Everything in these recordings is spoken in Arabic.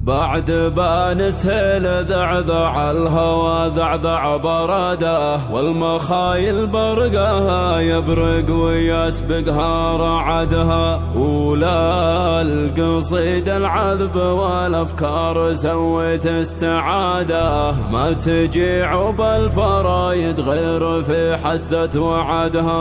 بعد بنسهل ذعذع الهوى ذعذع براده، والمخايل برقها يبرق ويسبقها رعدها، ولا القصيد العذب والافكار سويت استعاده، ما تجي عب الفرايد غير في حزة وعدها.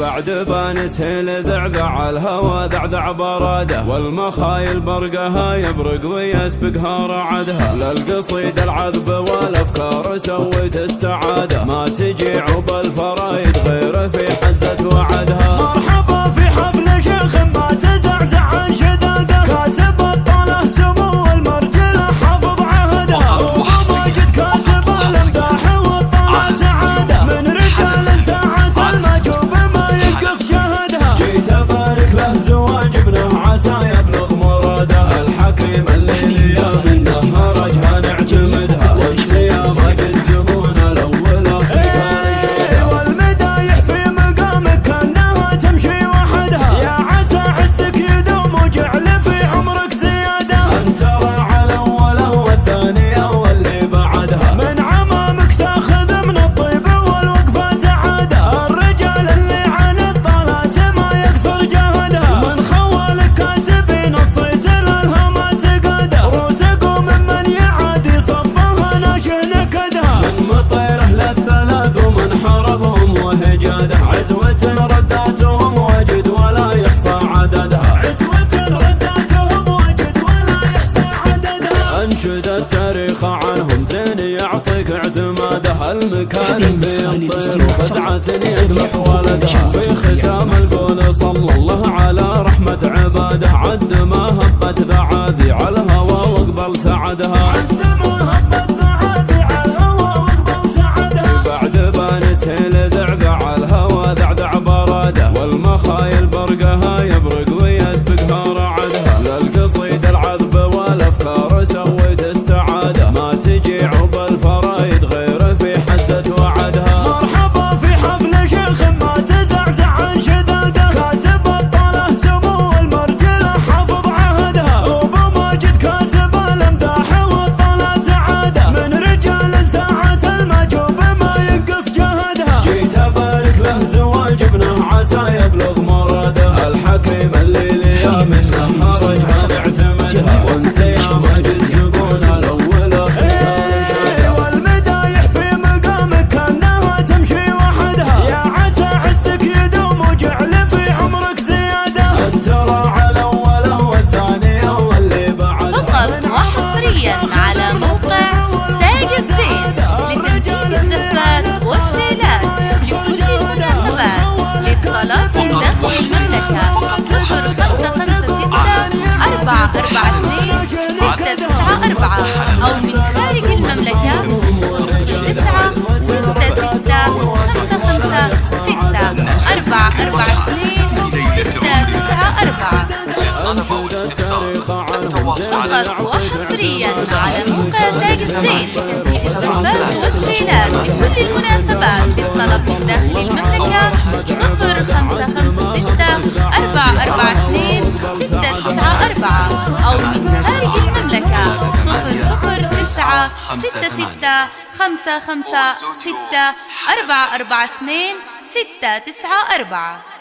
بعد بنسهل ذعذع الهوى ذعذع براده، والمخايل برقها يبرق ويسبقها رعدها، للقصيد العذب والافكار سويت استعاده، ما تجي عب الفرايد غير في حزة وعدها. مرحبا في حفل شيخ ما تزعزع عن شداده، كاسب الطله سمو المرجله حافظ عهدها، وماجد كاسب الامداح والطلع سعاده، من رجال ساعة المجوب ما ينقص جهدها. جيت ابارك له زواج ابنه عسى يبلغ مراده، الحكيم اللي يا منه رجها نعتمدها، وانت يا ماجد زبون الاول في كل شيء، والمدايح في مقامك كانها تمشي وحدها، يا عسى عزك يدوم وجعل في عمرك زياده، انت راعى الاول والثانيه واللي بعدها، من عمامك تاخذ من الطيب والوقفه سعاده، الرجال اللي عن الطلات ما يقصر جهدها، من خوالك كاسبين الصيت للهمات قاده، روسكم ممن يعادي صفها ناشه نكدها، من مطيره للثلاث ومن حربهم وهجاده، عزوة رداتهم وجد ولا يحصى عددها، عزوة رداتهم وجد ولا يحصى عددها. انشد التاريخ عنهم زين يعطيك اعتماده، المكارم في الطير وفزعة يذبح ولدها، في ختام القول صلى الله على رحمة عباده، عد ما هبت ذعاذع الهوى واقبل سعدها، عندما هبت ذعاذع الهوى واقبل سعدها. بعد بنسهل ذعذع الهوى ذعذع براده، والمخايل برقها يبرق ويسبقها رعدها، للقصيد العذب والافكار سويت استعاده، ما تجي عب الفرايد غير في حزة وعدها. مرحبا في حفل شيخ ما تزعزع عن شداده، كاسب الطله سمو المرجله حافظ عهدها، وبماجد كاسب الامداح والطلع سعاده، من رجال ساعة المجوب ما ينقص جهدها. جيت ابارك له زواج ابنه عسى يبلغ مراده، الحكيم اللي يا منه رجها نعتمدها، وانت يا ماجد زبون الاول في كل شيء، والمدايح في مقامك كانها تمشي وحدها، يا عسى عزك يدوم وجعل في عمرك زياده، انت راعى الاول والثانيه واللي بعدها. فقط وحصريا على موقع تاج الزين لتنفيذ الزفات والشيلات لكل المناسبات، للطلب من داخل المملكة 0556 442 694 أو من خارج المملكة 009 66 55 6 442 694. انشد التاريخ عنهم فقط وحصريا على موقع تاج الزين لتنفيذ الزفات والشيلات لكل المناسبات، للطلب من داخل المملكة 0556 442 694 أو من خارج المملكة 009 66 55 6 442 694.